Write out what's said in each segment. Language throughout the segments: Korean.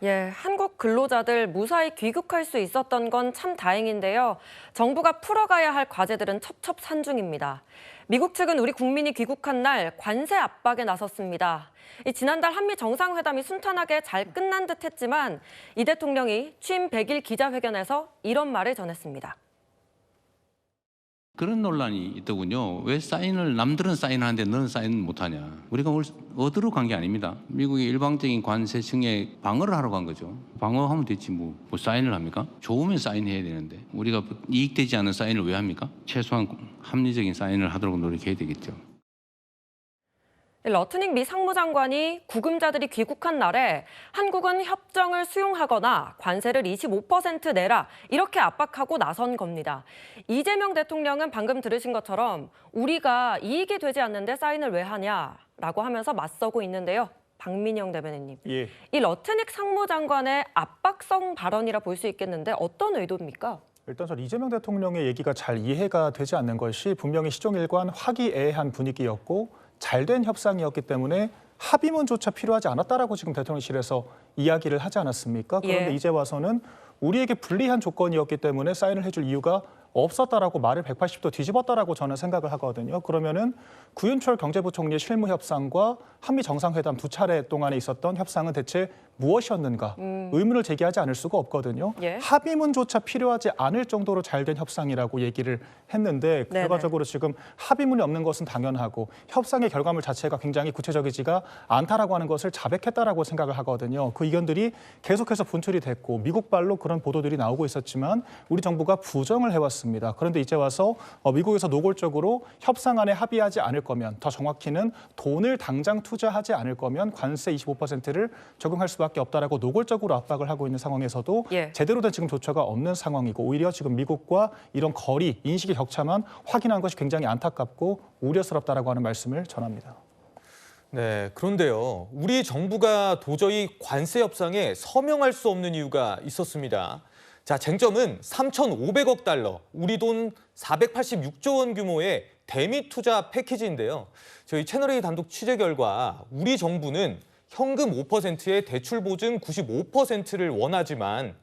예, 한국 근로자들 무사히 귀국할 수 있었던 건 참 다행인데요. 정부가 풀어가야 할 과제들은 첩첩산중입니다. 미국 측은 우리 국민이 귀국한 날 관세 압박에 나섰습니다. 지난달 한미 정상회담이 순탄하게 잘 끝난 듯 했지만 이 대통령이 취임 100일 기자회견에서 이런 말을 전했습니다. 그런 논란이 있더군요. 왜 남들은 사인하는데 너는 사인 못하냐. 우리가 어디로 간 게 아닙니다. 미국이 일방적인 관세 승에 방어를 하러 간 거죠. 방어하면 됐지 뭐 사인을 합니까? 좋으면 사인해야 되는데 우리가 이익되지 않은 사인을 왜 합니까? 최소한 합리적인 사인을 하도록 노력해야 되겠죠. 러트닉 미 상무장관이 구금자들이 귀국한 날에 한국은 협정을 수용하거나 관세를 25% 내라 이렇게 압박하고 나선 겁니다. 이재명 대통령은 방금 들으신 것처럼 우리가 이익이 되지 않는데 사인을 왜 하냐라고 하면서 맞서고 있는데요. 박민영 대변인님, 예. 이 러트닉 상무장관의 압박성 발언이라 볼 수 있겠는데 어떤 의도입니까? 일단 전 이재명 대통령의 얘기가 잘 이해가 되지 않는 것이 분명히 시종일관 화기애애한 분위기였고 잘된 협상이었기 때문에 합의문조차 필요하지 않았다라고 지금 대통령실에서 이야기를 하지 않았습니까? 그런데 예. 이제 와서는 우리에게 불리한 조건이었기 때문에 사인을 해줄 이유가 없었다라고 말을 180도 뒤집었다라고 저는 생각을 하거든요. 그러면은 구윤철 경제부총리의 실무 협상과 한미 정상회담 두 차례 동안에 있었던 협상은 대체 무엇이었는가 의문을 제기하지 않을 수가 없거든요. 예. 합의문조차 필요하지 않을 정도로 잘된 협상이라고 얘기를 했는데 결과적으로 지금 합의문이 없는 것은 당연하고 협상의 결과물 자체가 굉장히 구체적이지가 않다라고 하는 것을 자백했다라고 생각을 하거든요. 그 의견들이 계속해서 분출이 됐고 미국발로 그런 보도들이 나오고 있었지만 우리 정부가 부정을 해왔습니다. 그런데 이제 와서 미국에서 노골적으로 협상안에 합의하지 않을 거면 더 정확히는 돈을 당장 투자하지 않을 거면 관세 25%를 적용할 수밖에 없다라고 노골적으로 압박을 하고 있는 상황에서도 제대로 된 지금 조처가 없는 상황이고 오히려 지금 미국과 이런 거리, 인식의 격차만 확인한 것이 굉장히 안타깝고 우려스럽다라고 하는 말씀을 전합니다. 네, 그런데요. 우리 정부가 도저히 관세 협상에 서명할 수 없는 이유가 있었습니다. 자, 쟁점은 3,500억 달러, 우리 돈 486조 원 규모의 대미 투자 패키지인데요. 저희 채널A 단독 취재 결과 우리 정부는 현금 5%에 대출 보증 95%를 원하지만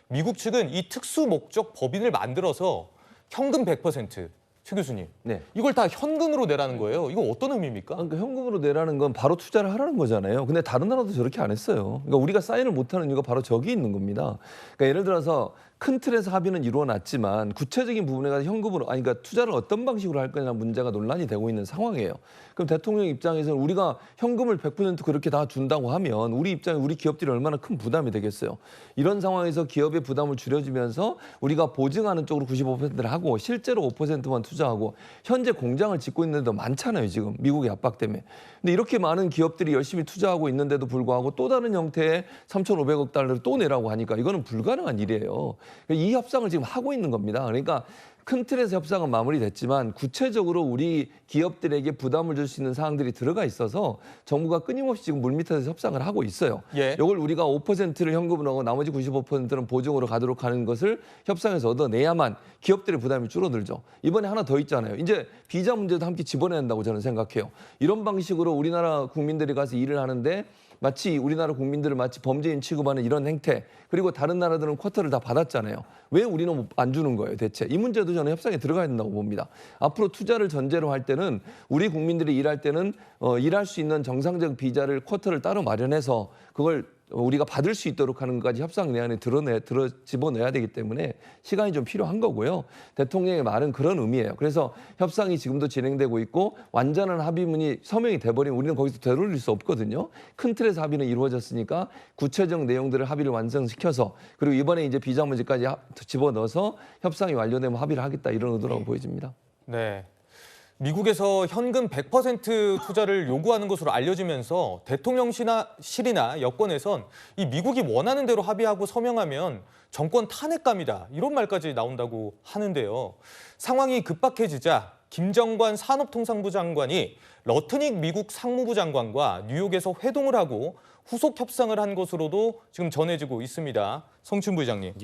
미국 측은 이 특수 목적 법인을 만들어서 현금 100%. 최 교수님, 네. 이걸 다 현금으로 내라는 거예요. 이거 어떤 의미입니까? 그러니까 현금으로 내라는 건 바로 투자를 하라는 거잖아요. 근데 다른 나라도 저렇게 안 했어요. 그러니까 우리가 사인을 못하는 이유가 바로 저기 있는 겁니다. 그러니까 예를 들어서 큰 틀에서 합의는 이루어놨지만 구체적인 부분에 가서 현금으로, 그러니까 투자를 어떤 방식으로 할 거냐는 문제가 논란이 되고 있는 상황이에요. 그럼 대통령 입장에서는 우리가 현금을 100% 그렇게 다 준다고 하면 우리 입장에 우리 기업들이 얼마나 큰 부담이 되겠어요. 이런 상황에서 기업의 부담을 줄여주면서 우리가 보증하는 쪽으로 95%를 하고 실제로 5%만 투자하고 현재 공장을 짓고 있는 데도 많잖아요. 지금 미국의 압박 때문에. 근데 이렇게 많은 기업들이 열심히 투자하고 있는데도 불구하고 또 다른 형태의 3,500억 달러를 또 내라고 하니까 이거는 불가능한 일이에요. 이 협상을 지금 하고 있는 겁니다. 그러니까 큰 틀에서 협상은 마무리됐지만 구체적으로 우리 기업들에게 부담을 줄 수 있는 사항들이 들어가 있어서 정부가 끊임없이 지금 물밑에서 협상을 하고 있어요. 이걸 우리가 5%를 현금으로 하고 나머지 95%는 보증으로 가도록 하는 것을 협상에서 얻어내야만 기업들의 부담이 줄어들죠. 이번에 하나 더 있잖아요. 이제 비자 문제도 함께 집어내야 한다고 저는 생각해요. 이런 방식으로 우리나라 국민들이 가서 일을 하는데 마치 우리나라 국민들을 마치 범죄인 취급하는 이런 행태, 그리고 다른 나라들은 쿼터를 다 받았잖아요. 왜 우리는 안 주는 거예요, 대체? 이 문제도 저는 협상에 들어가야 된다고 봅니다. 앞으로 투자를 전제로 할 때는 우리 국민들이 일할 때는 일할 수 있는 정상적 비자를 쿼터를 따로 마련해서 그걸 우리가 받을 수 있도록 하는 것까지 협상 내안에 집어넣어야 되기 때문에 시간이 좀 필요한 거고요. 대통령의 말은 그런 의미예요. 그래서 협상이 지금도 진행되고 있고 완전한 합의문이 서명이 돼버리면 우리는 거기서 되돌릴 수 없거든요. 큰 틀에서 합의는 이루어졌으니까 구체적 내용들을 합의를 완성시켜서 그리고 이번에 이제 비자 문제까지 집어넣어서 협상이 완료되면 합의를 하겠다 이런 의도라고 보여집니다. 네. 미국에서 현금 100% 투자를 요구하는 것으로 알려지면서 대통령실이나 여권에선 이 미국이 원하는 대로 합의하고 서명하면 정권 탄핵감이다 이런 말까지 나온다고 하는데요. 상황이 급박해지자 김정관 산업통상부 장관이 러트닉 미국 상무부 장관과 뉴욕에서 회동을 하고 후속 협상을 한 것으로도 지금 전해지고 있습니다. 성춘 부회장님,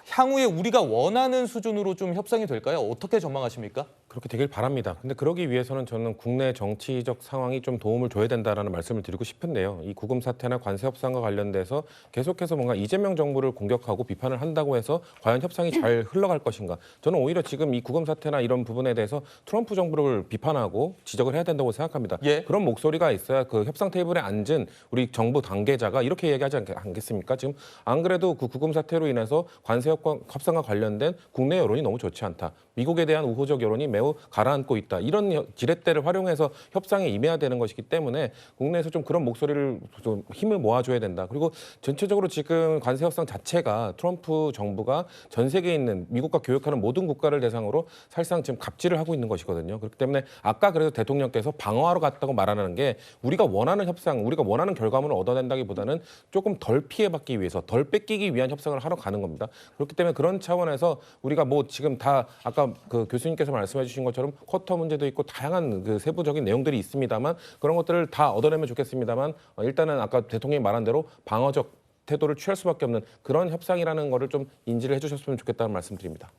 향후에 우리가 원하는 수준으로 좀 협상이 될까요? 어떻게 전망하십니까? 그렇게 되길 바랍니다. 근데 그러기 위해서는 저는 국내 정치적 상황이 좀 도움을 줘야 된다라는 말씀을 드리고 싶은데요. 이 구금 사태나 관세 협상과 관련돼서 계속해서 뭔가 이재명 정부를 공격하고 비판을 한다고 해서 과연 협상이 잘 흘러갈 것인가? 저는 오히려 지금 이 구금 사태나 이런 부분에 대해서 트럼프 정부를 비판하고 지적을 해야 된다고 생각합니다. 예. 그런 목소리가 있어야 그 협상 테이블에 앉은 우리 정부 관계자가 이렇게 얘기하지 않겠습니까? 지금 안 그래도 그 구금 사태로 인해서 관세 협상과 관련된 국내 여론이 너무 좋지 않다. 미국에 대한 우호적 여론이 매우 가라앉고 있다. 이런 지렛대를 활용해서 협상에 임해야 되는 것이기 때문에 국내에서 좀 그런 목소리를 좀 힘을 모아줘야 된다. 그리고 전체적으로 지금 관세 협상 자체가 트럼프 정부가 전 세계에 있는 미국과 교역하는 모든 국가를 대상으로 사실상 지금 갑질을 하고 있는 것이거든요. 그렇기 때문에 아까 그래서 대통령께서 방어하러 갔다고 말하는 게 우리가 원하는 협상, 우리가 원하는 결과물을 얻어낸다기보다는 조금 덜 피해받기 위해서, 덜 뺏기기 위한 협상을 하러 가는 겁니다. 그렇기 때문에 그런 차원에서 우리가 뭐 지금 다 아까 그 교수님께서 말씀해 주신 것처럼 쿼터 문제도 있고 다양한 그 세부적인 내용들이 있습니다만 그런 것들을 다 얻어내면 좋겠습니다만 일단은 아까 대통령이 말한 대로 방어적 태도를 취할 수밖에 없는 그런 협상이라는 거를 좀 인지를 해주셨으면 좋겠다는 말씀드립니다.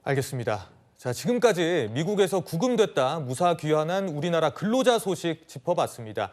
알겠습니다. 자, 지금까지 미국에서 구금됐다 무사 귀환한 우리나라 근로자 소식 짚어봤습니다.